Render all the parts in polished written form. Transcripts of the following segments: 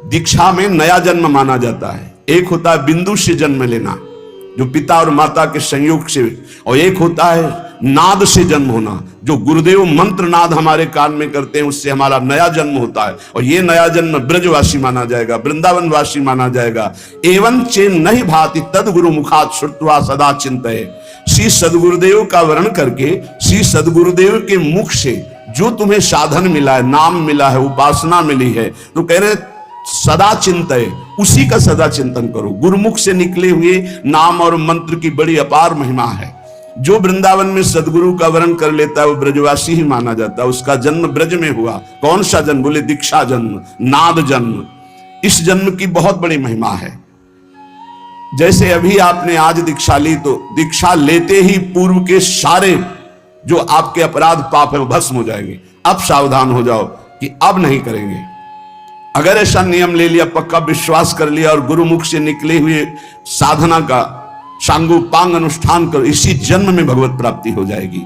दीक्षा में नया जन्म माना जाता है। एक होता है बिंदु से जन्म लेना, जो पिता और माता के संयोग से, और एक होता है नाद से जन्म होना, जो गुरुदेव मंत्र नाद हमारे कान में करते हैं, उससे हमारा नया जन्म होता है। और ये नया जन्म ब्रजवासी माना जाएगा, वृंदावन वासी माना जाएगा। एवं चेन नहीं भाति तद गुरु मुखात श्रुत्वा सदा चिंतये। श्री सदगुरुदेव का वर्ण करके, श्री सदगुरुदेव के मुख से जो तुम्हें साधन मिला है, नाम मिला है, उपासना मिली है, तो कह रहे सदा चिंतये, उसी का सदा चिंतन करो। गुरुमुख से निकले हुए नाम और मंत्र की बड़ी अपार महिमा है। जो वृंदावन में सदगुरु का वर्ण कर लेता है वो ब्रजवासी ही माना जाता है। उसका जन्म ब्रज में हुआ। कौन सा जन्म? बोले दीक्षा जन्म, नाद जन्म। इस जन्म की बहुत बड़ी महिमा है। जैसे अभी आपने आज दीक्षा ली, तो दीक्षा लेते ही पूर्व के सारे जो आपके अपराध पाप है वो भस्म हो जाएंगे। अब सावधान हो जाओ कि अब नहीं करेंगे। अगर ऐसा नियम ले लिया, पक्का विश्वास कर लिया और गुरुमुख से निकले हुए साधना का सांगोपांग अनुष्ठान करो, इसी जन्म में भगवत प्राप्ति हो जाएगी।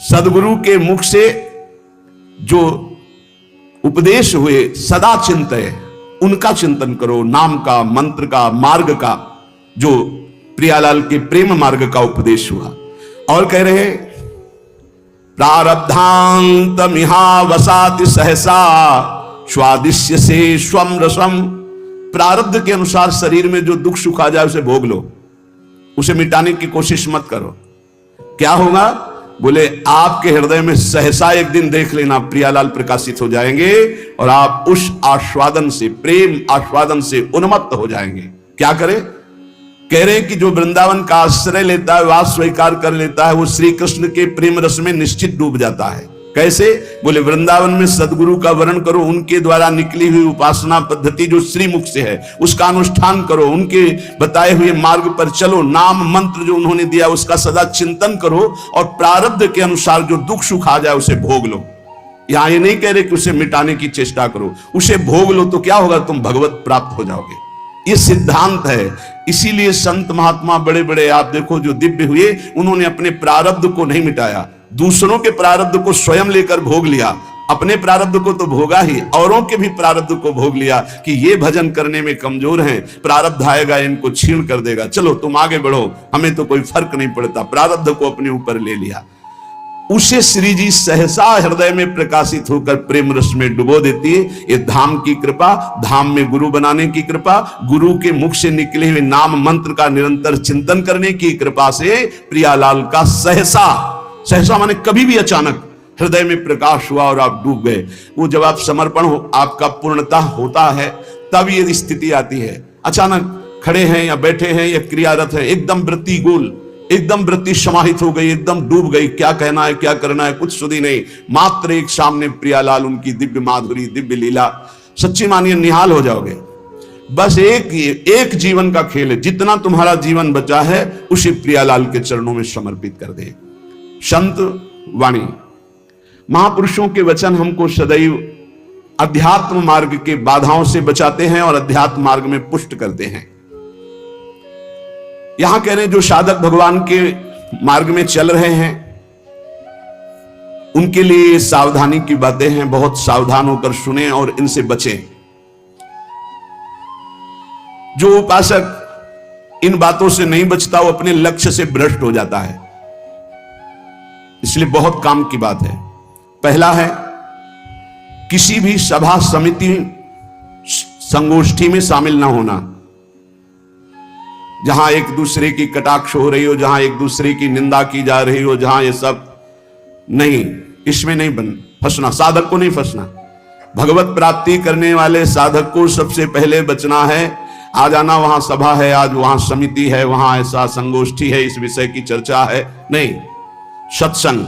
सदगुरु के मुख से जो उपदेश हुए सदा चिंतय, उनका चिंतन करो। नाम का, मंत्र का, मार्ग का, जो प्रियालाल के प्रेम मार्ग का उपदेश हुआ। और कह रहे प्रारब्धांतमिहा वसाति सहसा स्वादिश्य से स्वम रसम। प्रारब्ध के अनुसार शरीर में जो दुख सुख आ जाए उसे भोग लो, उसे मिटाने की कोशिश मत करो। क्या होगा? बोले आपके हृदय में सहसा एक दिन देख लेना प्रियालाल प्रकाशित हो जाएंगे और आप उस आस्वादन से, प्रेम आस्वादन से उन्मत्त हो जाएंगे। क्या करें? कह रहे कि जो वृंदावन का आश्रय लेता है, वास स्वीकार कर लेता है, वो श्री कृष्ण के प्रेम रस में निश्चित डूब जाता है। कैसे? बोले वृंदावन में सदगुरु का वर्ण करो, उनके द्वारा निकली हुई उपासना पद्धति जो श्रीमुख से है उसका अनुष्ठान करो, उनके बताए हुए मार्ग पर चलो, नाम मंत्र जो उन्होंने दिया उसका सदा चिंतन करो, और प्रारब्ध के अनुसार जो दुख सुख आ जाए उसे भोग लो। यहां ये नहीं कह रहे कि उसे मिटाने की चेष्टा करो, उसे भोग लो, तो क्या होगा? तुम भगवत प्राप्त हो जाओगे। ये सिद्धांत है। इसीलिए संत महात्मा बड़े बड़े आप देखो जो दिव्य हुए, उन्होंने अपने प्रारब्ध को नहीं मिटाया, दूसरों के प्रारब्ध को स्वयं लेकर भोग लिया। अपने प्रारब्ध को तो भोगा ही, औरों के भी प्रारब्ध को भोग लिया कि ये भजन करने में कमजोर हैं, प्रारब्ध आएगा इनको छीण कर देगा, चलो तुम आगे बढ़ो, हमें तो कोई फर्क नहीं पड़ता। प्रारब्ध को अपने ऊपर ले लिया। उसे श्री जी सहसा हृदय में प्रकाशित होकर प्रेम रस में डुबो देती है। ये धाम की कृपा, धाम में गुरु बनाने की कृपा, गुरु के मुख से निकले हुए नाम मंत्र का निरंतर चिंतन करने की कृपा से प्रियालाल का सहसा, सहसा माने कभी भी अचानक हृदय में प्रकाश हुआ और आप डूब गए। वो जब आप समर्पण हो, आपका पूर्णता होता है, तब ये स्थिति आती है। अचानक खड़े हैं या बैठे हैं या क्रियारत है, एकदम वृत्ति गोल, एकदम वृत्ति समाहित हो गई, एकदम डूब गई, क्या कहना है क्या करना है कुछ सुधी नहीं। मात्र एक सामने प्रियालाल, उनकी दिव्य माधुरी, दिव्य लीला, सच्ची मानिए निहाल हो जाओगे। बस एक जीवन का खेल है, जितना तुम्हारा जीवन बचा है उसे प्रियालाल के चरणों में समर्पित कर दे। संत वाणी, महापुरुषों के वचन हमको सदैव अध्यात्म मार्ग के बाधाओं से बचाते हैं और अध्यात्म मार्ग में पुष्ट करते हैं। यहां कह रहे हैं जो साधक भगवान के मार्ग में चल रहे हैं उनके लिए सावधानी की बातें हैं, बहुत सावधान होकर सुने और इनसे बचें। जो उपासक इन बातों से नहीं बचता वो अपने लक्ष्य से भ्रष्ट हो जाता है। इसलिए बहुत काम की बात है। पहला है, किसी भी सभा समिति संगोष्ठी में शामिल ना होना, जहां एक दूसरे की कटाक्ष हो रही हो, जहां एक दूसरे की निंदा की जा रही हो, जहां ये सब नहीं, इसमें नहीं फंसना। साधक को नहीं फंसना। भगवत प्राप्ति करने वाले साधक को सबसे पहले बचना है। आ जाना वहां सभा है, आज वहां समिति है, वहां ऐसा संगोष्ठी है, इस विषय की चर्चा है, नहीं। सत्संग,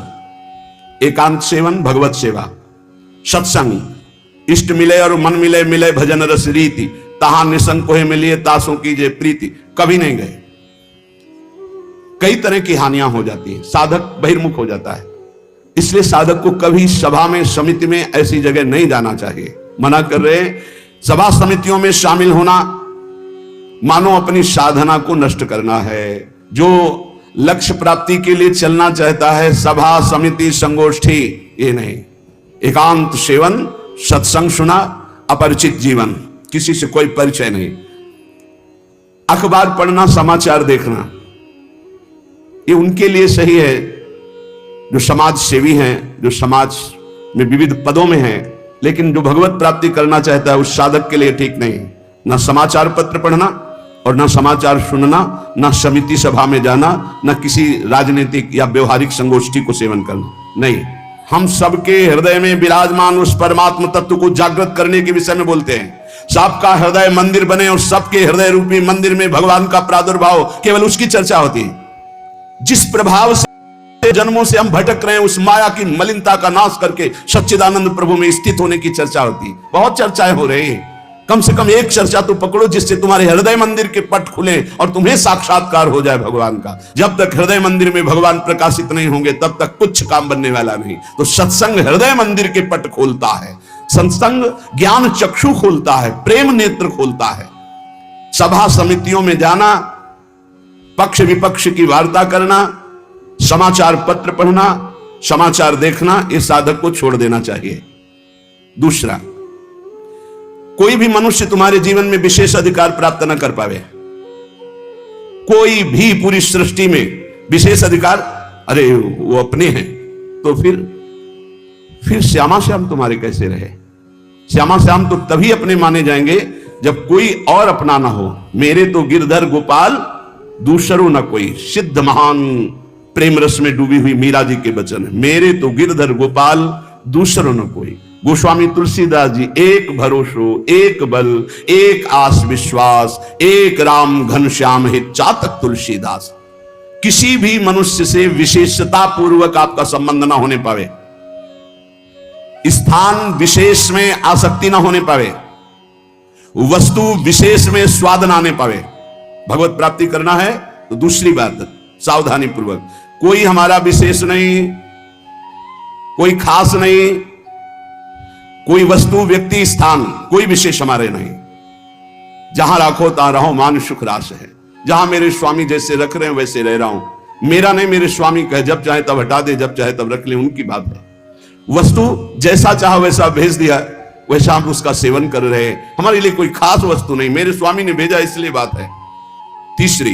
एकांत सेवन, भगवत सेवा, सत्संग, इष्ट मिले और मन मिले, मिले भजन रस रीति, तहां निसंग कोहे मिलिए तासों कीजिए प्रीति। कभी नहीं गए। कई तरह की हानियां हो जाती है, साधक बहिर्मुख हो जाता है। इसलिए साधक को कभी सभा में, समिति में, ऐसी जगह नहीं जाना चाहिए। मना कर रहे हैं। सभा समितियों में शामिल होना मानो अपनी साधना को नष्ट करना है। जो लक्ष्य प्राप्ति के लिए चलना चाहता है, सभा समिति संगोष्ठी, ये नहीं। एकांत सेवन, सत्संग सुना, अपरिचित जीवन, किसी से कोई परिचय नहीं। अखबार पढ़ना, समाचार देखना, ये उनके लिए सही है जो समाज सेवी हैं, जो समाज में विविध पदों में हैं, लेकिन जो भगवत प्राप्ति करना चाहता है उस साधक के लिए ठीक नहीं। ना समाचार पत्र पढ़ना और ना समाचार सुनना, ना समिति सभा में जाना, ना किसी राजनीतिक या व्यवहारिक संगोष्ठी को सेवन करना, नहीं। हम सबके हृदय में विराजमान उस परमात्म तत्व को जागृत करने के विषय में बोलते हैं। सबका हृदय मंदिर बने और सबके हृदय रूपी मंदिर में भगवान का प्रादुर्भाव, केवल उसकी चर्चा होती है। जिस प्रभाव से जन्मों से हम भटक रहे हैं, उस माया की मलिनता का नाश करके सच्चिदानंद प्रभु में स्थित होने की चर्चा होती है। बहुत चर्चाएं हो रही है, कम से कम एक चर्चा तो पकड़ो जिससे तुम्हारे हृदय मंदिर के पट खुले और तुम्हें साक्षात्कार हो जाए भगवान का। जब तक हृदय मंदिर में भगवान प्रकाशित नहीं होंगे तब तक कुछ काम बनने वाला नहीं। तो सत्संग हृदय मंदिर के पट खोलता है, सत्संग ज्ञान चक्षु खोलता है, प्रेम नेत्र खोलता है। सभा समितियों में जाना, पक्ष विपक्ष की वार्ता करना, समाचार पत्र पढ़ना, समाचार देखना, इस साधक को छोड़ देना चाहिए। दूसरा, कोई भी मनुष्य तुम्हारे जीवन में विशेष अधिकार प्राप्त न कर पावे। कोई भी पूरी सृष्टि में विशेष अधिकार, अरे वो अपने हैं, तो फिर श्यामा श्याम तुम्हारे कैसे रहे? श्यामा श्याम तो तभी अपने माने जाएंगे जब कोई और अपना ना हो। मेरे तो गिरधर गोपाल दूसरो न कोई, सिद्ध महान प्रेम रस में डूबी हुई मीरा जी के वचन, मेरे तो गिरधर गोपाल दूसरो न कोई। गोस्वामी तुलसीदास जी, एक भरोसो एक बल एक आस विश्वास, एक राम घनश्याम हित चातक तुलसीदास। किसी भी मनुष्य से विशेषता पूर्वक आपका संबंध ना होने पावे, स्थान विशेष में आसक्ति ना होने पावे, वस्तु विशेष में स्वाद ना आने पावे। भगवत प्राप्ति करना है तो दूसरी बात सावधानी पूर्वक, कोई हमारा विशेष नहीं, कोई खास नहीं, कोई वस्तु व्यक्ति स्थान कोई विशेष हमारे नहीं। जहां राखो तहां रहो, मान सुख रास है। जहां मेरे स्वामी जैसे रख रहे हैं वैसे रह रहा हूं। मेरा नहीं, मेरे स्वामी कहे जब चाहे तब हटा दे, जब चाहे तब रख ले, उनकी बात है। वस्तु जैसा चाह वैसा भेज दिया, वैसा हम उसका सेवन कर रहे हैं। हमारे लिए कोई खास वस्तु नहीं, मेरे स्वामी ने भेजा इसलिए बात है। तीसरी,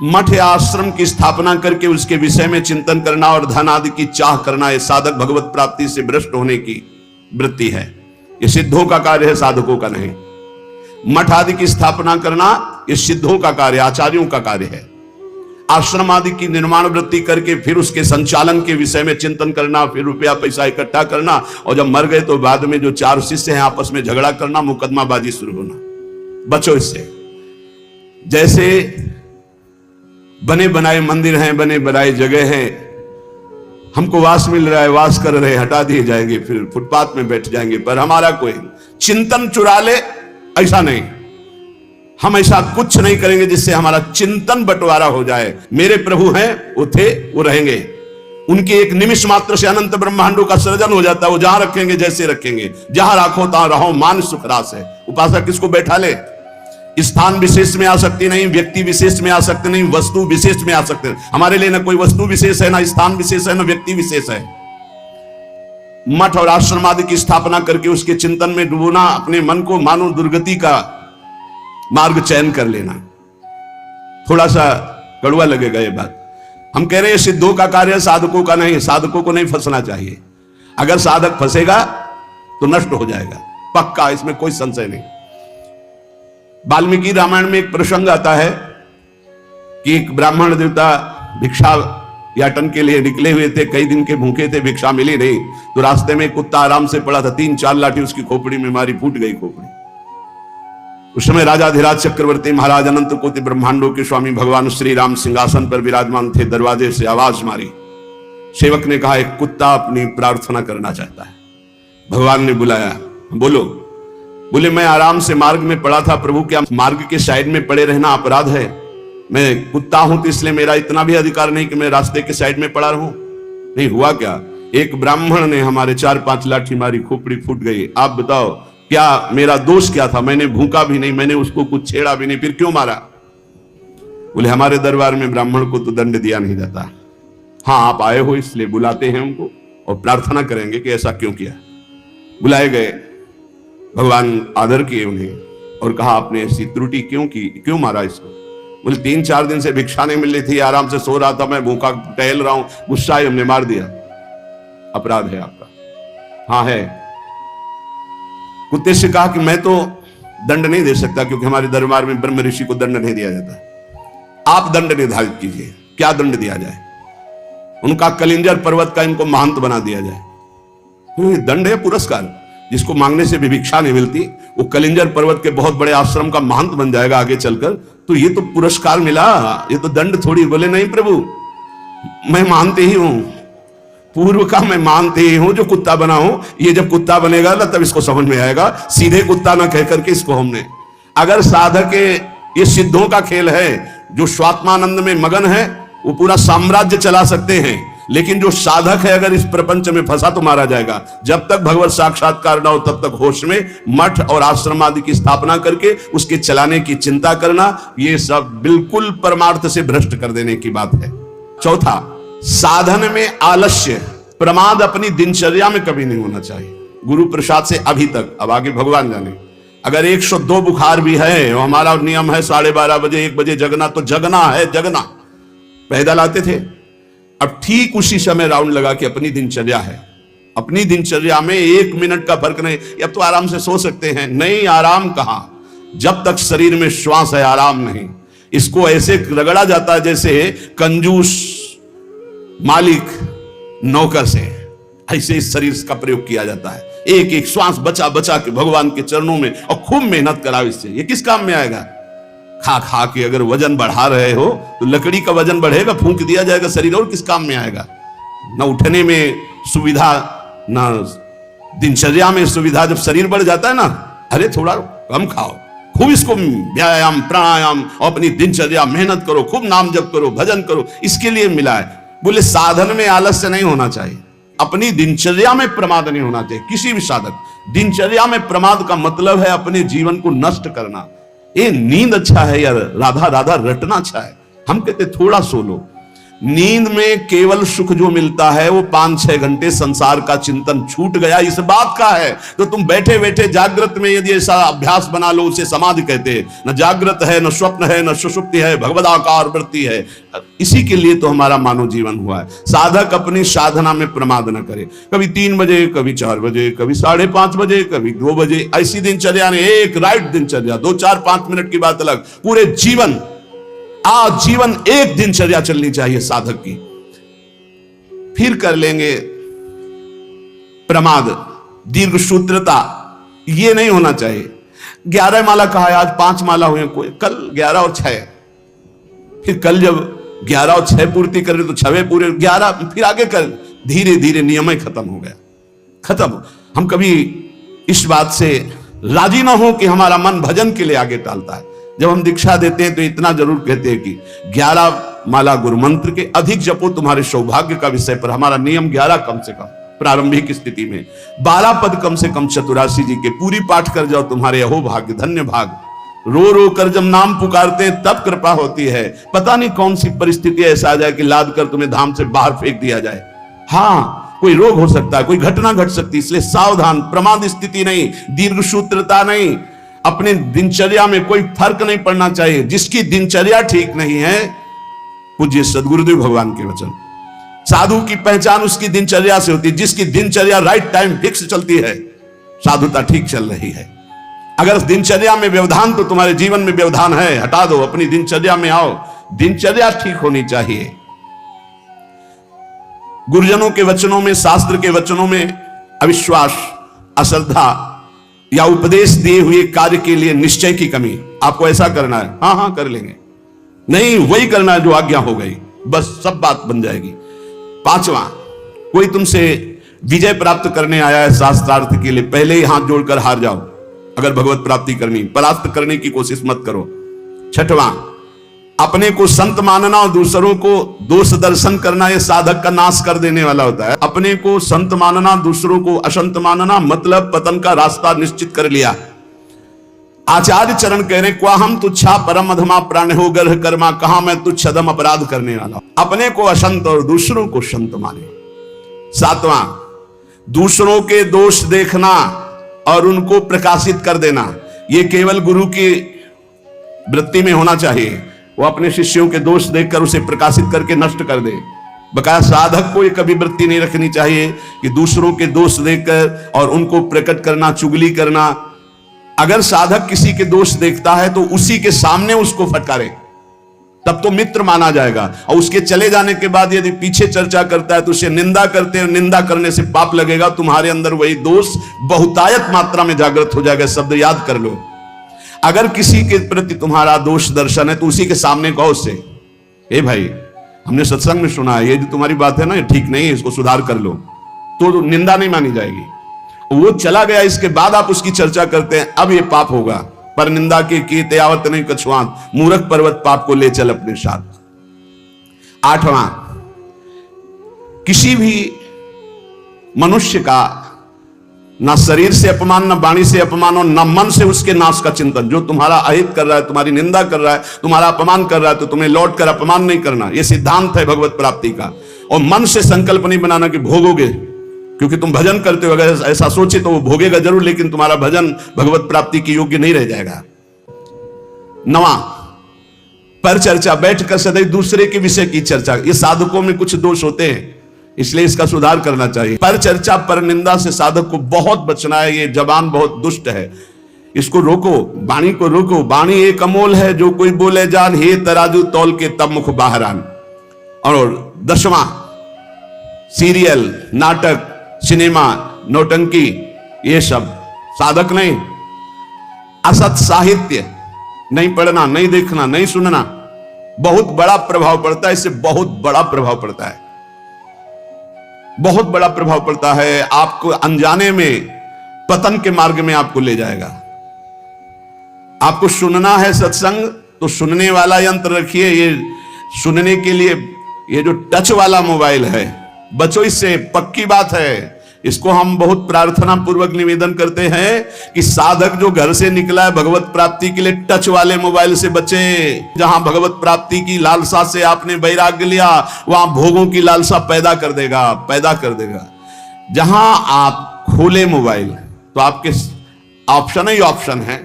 मठ या आश्रम की स्थापना करके उसके विषय में चिंतन करना और धन आदि की चाह करना, यह साधक भगवत प्राप्ति से भ्रष्ट होने की वृत्ति है। यह सिद्धों का कार्य है, साधकों का नहीं। मठ आदि की स्थापना करना यह सिद्धों का कार्य, आचार्यों का कार्य है। आश्रम आदि की निर्माण वृत्ति करके फिर उसके संचालन के विषय में चिंतन करना, फिर रुपया पैसा इकट्ठा करना, और जब मर गए तो बाद में जो चार शिष्य हैं आपस में झगड़ा करना, मुकदमाबाजी शुरू होना। बचो इससे। जैसे बने बनाए मंदिर हैं, बने बनाए जगह हैं, हमको वास मिल रहा है, वास कर रहे, हटा दिए जाएंगे, फिर फुटपाथ में बैठ जाएंगे, पर हमारा कोई चिंतन चुरा ले, ऐसा नहीं। हम ऐसा कुछ नहीं करेंगे जिससे हमारा चिंतन बंटवारा हो जाए। मेरे प्रभु हैं, वो थे, वो रहेंगे। उनके एक निमिष मात्र से अनंत ब्रह्मांडों का सृजन हो जाता है। वो जहां रखेंगे जैसे रखेंगे, जहां राखो तहां रहो, मान सुख रास है। उपासक किसको बैठा ले? स्थान विशेष में आ सकती नहीं, व्यक्ति विशेष में आ सकते नहीं, वस्तु विशेष में आ सकते नहीं। हमारे लिए ना कोई वस्तु विशेष है, ना स्थान विशेष है, ना व्यक्ति विशेष है। मठ और आश्रम आदि की स्थापना करके उसके चिंतन में डूबना, अपने मन को मानो दुर्गति का मार्ग चयन कर लेना। थोड़ा सा कड़वा लगेगा ये बात। हम कह रहे हैं सिद्धों का कार्य, साधकों का नहीं। साधकों को नहीं फंसना चाहिए। अगर साधक फंसेगा तो नष्ट हो जाएगा, पक्का, इसमें कोई संशय नहीं। वाल्मीकि रामायण में एक प्रसंग आता है कि एक ब्राह्मण देवता भिक्षा याटन के लिए निकले हुए थे, कई दिन के भूखे थे, भिक्षा मिली नहीं, तो रास्ते में कुत्ता आराम से पड़ा था, 3-4 लाठी उसकी खोपड़ी में मारी, फूट गई खोपड़ी। उस समय राजाधिराज चक्रवर्ती महाराज अनंत कोटि ब्रह्मांडों के स्वामी भगवान श्री राम सिंहासन पर विराजमान थे। दरवाजे से आवाज मारी, सेवक ने कहा एक कुत्ता अपनी प्रार्थना करना चाहता है। भगवान ने बुलाया, बोलो। बोले मैं आराम से मार्ग में पड़ा था प्रभु, क्या मार्ग के साइड में पड़े रहना अपराध है? मैं कुत्ता हूं तो इसलिए मेरा इतना भी अधिकार नहीं कि मैं रास्ते के साइड में पड़ा रहूं। नहीं हुआ क्या, एक ब्राह्मण ने हमारे 4-5 लाठी मारी, खोपड़ी फूट गई। आप बताओ क्या मेरा दोष क्या था? मैंने भूखा भी नहीं, मैंने उसको कुछ छेड़ा भी नहीं, फिर क्यों मारा? बोले हमारे दरबार में ब्राह्मण को तो दंड दिया नहीं जाता। हाँ आप आए हो इसलिए बुलाते हैं उनको और प्रार्थना करेंगे कि ऐसा क्यों किया। बुलाए गए, भगवान आदर किए उन्हें और कहा आपने ऐसी त्रुटि क्यों की, क्यों मारा इसको? बोले 3-4 दिन से भिक्षा नहीं मिल रही थी, आराम से सो रहा था, मैं भूखा टहल रहा हूं, गुस्सा है, हमने मार दिया। अपराध है आपका। हाँ है। कुत्ते से कहा कि मैं तो दंड नहीं दे सकता क्योंकि हमारे दरबार में ब्रह्म ऋषि को दंड नहीं दिया जाता, आप दंड निर्धारित कीजिए, क्या दंड दिया जाए? उनका कलिंजर पर्वत का इनको महंत बना दिया जाए। तो दंड है पुरस्कार, जिसको मांगने से भी भिक्षा नहीं मिलती, वो कलिंजर पर्वत के बहुत बड़े आश्रम का महंत बन जाएगा आगे चलकर, तो ये तो पुरस्कार मिला, ये तो दंड थोड़ी। बोले नहीं प्रभु, मैं मानते ही हूं, पूर्व का मैं मानते ही हूं, जो कुत्ता बना हूं, ये जब कुत्ता बनेगा ना तब इसको समझ में आएगा। सीधे कुत्ता ना कह करके इसको हमने, अगर साधक ये सिद्धों का खेल है, जो स्वात्मानंद में मगन है वो पूरा साम्राज्य चला सकते हैं, लेकिन जो साधक है अगर इस प्रपंच में फंसा तो मारा जाएगा। जब तक भगवत साक्षात्कार ना हो तब तक होश में मठ और आश्रम आदि की स्थापना करके उसके चलाने की चिंता करना, ये सब बिल्कुल परमार्थ से भ्रष्ट कर देने की बात है। चौथा, साधन में आलस्य, प्रमाद अपनी दिनचर्या में कभी नहीं होना चाहिए। गुरु प्रसाद से अभी तक, अब आगे भगवान जाने, अगर 102 बुखार भी है और हमारा नियम है 12:30 बजे 1 बजे जगना, तो जगना है, जगना। पैदल आते थे, अब ठीक उसी समय राउंड लगा कि अपनी दिनचर्या है, अपनी दिनचर्या में 1 मिनट का फर्क नहीं। अब तो आराम से सो सकते हैं, नहीं, आराम कहां, जब तक शरीर में श्वास है आराम नहीं। इसको ऐसे रगड़ा जाता है जैसे कंजूस मालिक नौकर से, ऐसे इस शरीर का प्रयोग किया जाता है। एक एक श्वास बचा बचा के भगवान के चरणों में, और खूब मेहनत कराओ इससे। ये किस काम में आएगा? खा खा के अगर वजन बढ़ा रहे हो तो लकड़ी का वजन बढ़ेगा, फूंक दिया जाएगा शरीर, और किस काम में आएगा? न उठने में सुविधा, न दिनचर्या में सुविधा। जब शरीर बढ़ जाता है ना, अरे थोड़ा कम खाओ, खूब इसको व्यायाम प्राणायाम और अपनी दिनचर्या मेहनत करो, खूब नाम जप करो, भजन करो, इसके लिए मिला है। बोले साधन में आलस्य नहीं होना चाहिए, अपनी दिनचर्या में प्रमाद नहीं होना चाहिए। किसी भी साधक, दिनचर्या में प्रमाद का मतलब है अपने जीवन को नष्ट करना। ये नींद अच्छा है यार, राधा राधा रटना अच्छा है, हम कहते थोड़ा सो लो। नींद में केवल सुख जो मिलता है वो 5-6 घंटे संसार का चिंतन छूट गया, इस बात का है। तो तुम बैठे बैठे जागृत में यदि ऐसा अभ्यास बना लो, उसे समाधि कहते हैं। न जागृत है, न स्वप्न है, न सुषुप्ति है, भगवदाकार वृत्ति है। इसी के लिए तो हमारा मानव जीवन हुआ है। साधक अपनी साधना में प्रमाद न करे, कभी 3 बजे, कभी 4 बजे, कभी 5:30 बजे, कभी 2 बजे, ऐसी दिनचर्या ने, एक राइट दिनचर्या, 2-4-5 मिनट की बात अलग, पूरे जीवन आजीवन एक दिनचर्या चलनी चाहिए साधक की। फिर कर लेंगे प्रमाद, दीर्घ सूत्रता, ये नहीं होना चाहिए। 11 माला कहा है, आज 5 माला हुए, कोई कल 11 और 6, फिर कल जब 11 और 6 पूर्ति कर रहे तो 6 पूरे, 11 फिर आगे कर, धीरे धीरे नियम ही खत्म हो गया, खत्म। हम कभी इस बात से राजी ना हो कि हमारा मन भजन के लिए आगे टालता है। जब हम दीक्षा देते हैं तो इतना जरूर कहते हैं कि 11 माला गुरु मंत्र के अधिक जपो तुम्हारे सौभाग्य का विषय पर। हमारा नियम 11 कम से कम प्रारंभिक स्थिति में, 12 पद कम से कम चतुरासी जी के पूरी पाठ कर जाओ, तुम्हारे अहो भाग्य धन्य भाग। रो रो कर जब नाम पुकारते हैं तब कृपा होती है। पता नहीं कौन सी परिस्थिति ऐसा आ जाए कि लाद कर तुम्हें धाम से बाहर फेंक दिया जाए। हाँ, कोई रोग हो सकता है, कोई घटना घट सकती है, इसलिए सावधान, प्रमाद स्थिति नहीं, दीर्घ सूत्रता नहीं। अपने दिनचर्या में कोई फर्क नहीं पड़ना चाहिए। जिसकी दिनचर्या ठीक नहीं है, पूज्य सदगुरुदेव भगवान के वचन, साधु की पहचान उसकी दिनचर्या से होती है। जिसकी दिनचर्या राइट टाइम फिक्स चलती है, साधुता ठीक चल रही है। अगर दिनचर्या में व्यवधान, तो तुम्हारे जीवन में व्यवधान है, हटा दो, अपनी दिनचर्या में आओ। दिनचर्या ठीक होनी चाहिए। गुरुजनों के वचनों में, शास्त्र के वचनों में अविश्वास, अश्रद्धा या उपदेश दिए हुए कार्य के लिए निश्चय की कमी। आपको ऐसा करना है, हाँ हाँ कर लेंगे, नहीं वही करना है जो आज्ञा हो गई, बस सब बात बन जाएगी। 5वां, कोई तुमसे विजय प्राप्त करने आया है शास्त्रार्थ के लिए, पहले ही हाथ जोड़कर हार जाओ। अगर भगवत प्राप्ति करनी, परास्त करने की कोशिश मत करो। 6वां, अपने को संत मानना और दूसरों को दोष दर्शन करना, यह साधक का नाश कर देने वाला होता है। अपने को संत मानना, दूसरों को असंत मानना, मतलब पतन का रास्ता निश्चित कर लिया। आचार्य चरण कह रहे, क्वा हम तुच्छा परम अधमा प्राण हो गर्ह कर्मा, कहां मैं तुच्छ अधम अपराध करने वाला। अपने को असंत और दूसरों को संत माने। 7वां, दूसरों के दोष देखना और उनको प्रकाशित कर देना, ये केवल गुरु की वृत्ति में होना चाहिए। वो अपने शिष्यों के दोष देखकर उसे प्रकाशित करके नष्ट कर दे। बकाया साधक को ये कभी वृत्ति नहीं रखनी चाहिए कि दूसरों के दोष देखकर और उनको प्रकट करना, चुगली करना। अगर साधक किसी के दोष देखता है तो उसी के सामने उसको फटकारे, तब तो मित्र माना जाएगा। और उसके चले जाने के बाद यदि पीछे चर्चा करता है तो उसे निंदा करते हैं, निंदा करने से पाप लगेगा। तुम्हारे अंदर वही दोष बहुतायत मात्रा में जागृत हो जाएगा। शब्द याद कर लो। अगर किसी के प्रति तुम्हारा दोष दर्शन है तो उसी के सामने कहो उससे, ए भाई, हमने सत्संग में सुना है ये जो तुम्हारी बात है ना, ये ठीक नहीं है, इसको सुधार कर लो, तो निंदा नहीं मानी जाएगी। वो चला गया, इसके बाद आप उसकी चर्चा करते हैं, अब ये पाप होगा। पर निंदा के कीते आवत नहीं कछुआन, मूर्ख पर्वत पाप को ले चल अपने साथ। 8वां, किसी भी मनुष्य का ना शरीर से अपमान, ना वाणी से अपमान और ना मन से उसके नाश का चिंतन। जो तुम्हारा अहित कर रहा है, तुम्हारी निंदा कर रहा है, तुम्हारा अपमान कर रहा है, तो तुम्हें लौट कर अपमान नहीं करना। यह सिद्धांत है भगवत प्राप्ति का। और मन से संकल्प नहीं बनाना कि भोगोगे, क्योंकि तुम भजन करते हो। अगर ऐसा सोचे तो वो भोगेगा जरूर, लेकिन तुम्हारा भजन भगवत प्राप्ति के योग्य नहीं रह जाएगा। 9वां, पर चर्चा, बैठकर सदैव दूसरे के विषय की चर्चा। ये साधकों में कुछ दोष होते हैं, इसलिए इसका सुधार करना चाहिए। पर चर्चा, पर निंदा से साधक को बहुत बचना है। ये जबान बहुत दुष्ट है, इसको रोको, वाणी को रोको। वाणी एक अमोल है, जो कोई बोले जान, हे तराजू तौल के तब मुख बाहर आन। और 10वां, सीरियल, नाटक, सिनेमा, नौटंकी, ये सब साधक नहीं। असत साहित्य नहीं पढ़ना, नहीं देखना, नहीं सुनना, बहुत बड़ा प्रभाव पड़ता है। इससे बहुत बड़ा प्रभाव पड़ता है, बहुत बड़ा प्रभाव पड़ता है। आपको अनजाने में पतन के मार्ग में आपको ले जाएगा। आपको सुनना है सत्संग, तो सुनने वाला यंत्र रखिए। ये सुनने के लिए ये जो टच वाला मोबाइल है, बचो इससे, पक्की बात है। इसको हम बहुत प्रार्थना पूर्वक निवेदन करते हैं कि साधक जो घर से निकला है भगवत प्राप्ति के लिए, टच वाले मोबाइल से बचे। जहां भगवत प्राप्ति की लालसा से आपने वैराग्य लिया, वहां भोगों की लालसा पैदा कर देगा। जहां आप खोले मोबाइल तो आपके ऑप्शन ही ऑप्शन है।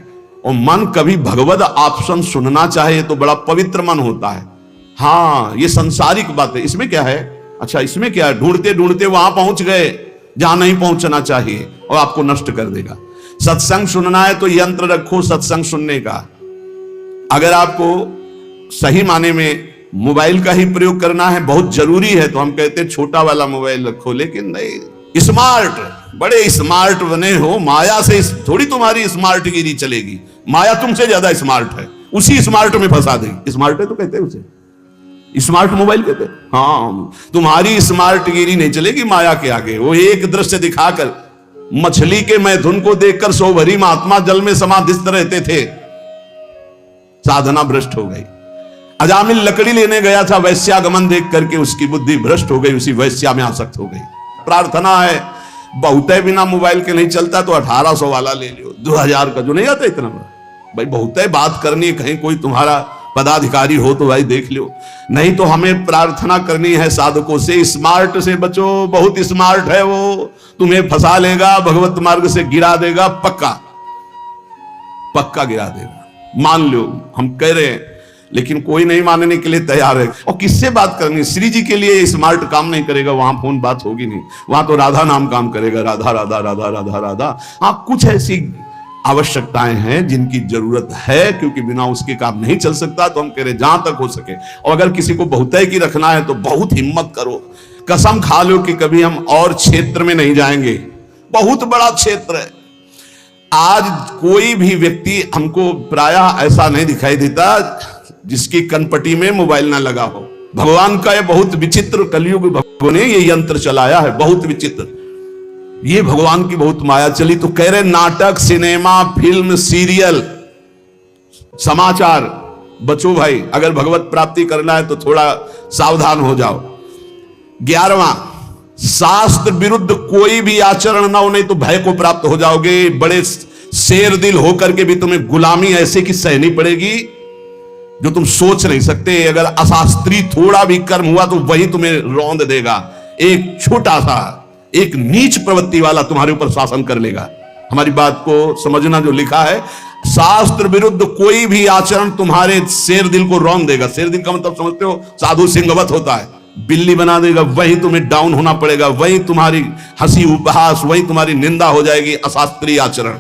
और मन कभी भगवत ऑप्शन सुनना चाहे तो बड़ा पवित्र मन होता है। हाँ, ये संसारिक बात है, इसमें क्या है, अच्छा इसमें क्या है, ढूंढते ढूंढते वहां पहुंच गए जहां नहीं पहुंचना चाहिए, और आपको नष्ट कर देगा। सत्संग सुनना है तो यंत्र रखो सत्संग सुनने का। अगर आपको सही माने में मोबाइल का ही प्रयोग करना है, बहुत जरूरी है, तो हम कहते हैं छोटा वाला मोबाइल रखो। लेकिन नहीं, स्मार्ट, बड़े स्मार्ट बने हो, माया से थोड़ी तुम्हारी स्मार्ट गिरी चलेगी। माया तुमसे ज्यादा स्मार्ट है, उसी स्मार्ट में फंसा देगी। स्मार्ट है तो कहते हैं उसे स्मार्ट मोबाइल कहते हैं। हाँ, तुम्हारी स्मार्ट गिरी नहीं चलेगी माया के आगे। वो एक दृश्य दिखाकर, मछली के मैथुन को देखकर 100 भरी महात्मा जल में समाधिस्थ रहते थे, साधना भ्रष्ट हो गई। अजामिल लकड़ी लेने गया था, वैश्यागमन देख करके उसकी बुद्धि भ्रष्ट हो गई, उसी वैश्या में आसक्त हो गई। प्रार्थना है, बहुत बिना मोबाइल के नहीं चलता तो 1800 वाला ले लियो, 2000 का जो नहीं आता इतना भाई। बहुत बात करनी है, कहीं कोई तुम्हारा पदाधिकारी हो तो भाई देख लो। नहीं तो हमें प्रार्थना करनी है साधकों से, स्मार्ट से बचो। बहुत स्मार्ट है वो, तुम्हें फंसा लेगा, भगवत मार्ग से गिरा देगा, पक्का गिरा देगा। मान लो, हम कह रहे हैं, लेकिन कोई नहीं मानने के लिए तैयार है। और किससे बात करनी, श्री जी के लिए स्मार्ट काम नहीं करेगा, वहां फोन बात होगी नहीं, वहां तो राधा नाम काम करेगा, राधा राधा राधा राधा राधा। हाँ, कुछ ऐसी आवश्यकताएं हैं जिनकी जरूरत है, क्योंकि बिना उसके काम नहीं चल सकता। तो हम कह रहे जहां तक हो सके, और अगर किसी को बहुतायत की रखना है तो बहुत हिम्मत करो, कसम खा लो कि कभी हम और क्षेत्र में नहीं जाएंगे। बहुत बड़ा क्षेत्र है। आज कोई भी व्यक्ति हमको प्रायः ऐसा नहीं दिखाई देता जिसकी कनपटी में मोबाइल ना लगा हो। भगवान का यह बहुत विचित्र, कलयुग भगवान ने ये यंत्र चलाया है, बहुत विचित्र। ये भगवान की बहुत माया चली। तो कह रहे नाटक, सिनेमा, फिल्म, सीरियल, समाचार, बचो भाई। अगर भगवत प्राप्ति करना है तो थोड़ा सावधान हो जाओ। 11वां, शास्त्र विरुद्ध कोई भी आचरण ना हो, नहीं तो भय को प्राप्त हो जाओगे। बड़े शेर दिल होकर के भी तुम्हें गुलामी ऐसे की सहनी पड़ेगी जो तुम सोच नहीं सकते। अगर अशास्त्रीय थोड़ा भी कर्म हुआ तो वही तुम्हें रौंद देगा। एक छोटा सा, एक नीच प्रवृत्ति वाला तुम्हारे ऊपर शासन कर लेगा। हमारी बात को समझना। जो लिखा है, शास्त्र विरुद्ध कोई भी आचरण तुम्हारे शेर दिल को रौंद देगा। शेर दिल का मतलब समझते हो, साधु सिंहवत होता है, बिल्ली बना देगा। वही तुम्हें डाउन होना पड़ेगा, वही तुम्हारी हंसी उपहास, वही तुम्हारी निंदा हो जाएगी। अशास्त्रीय आचरण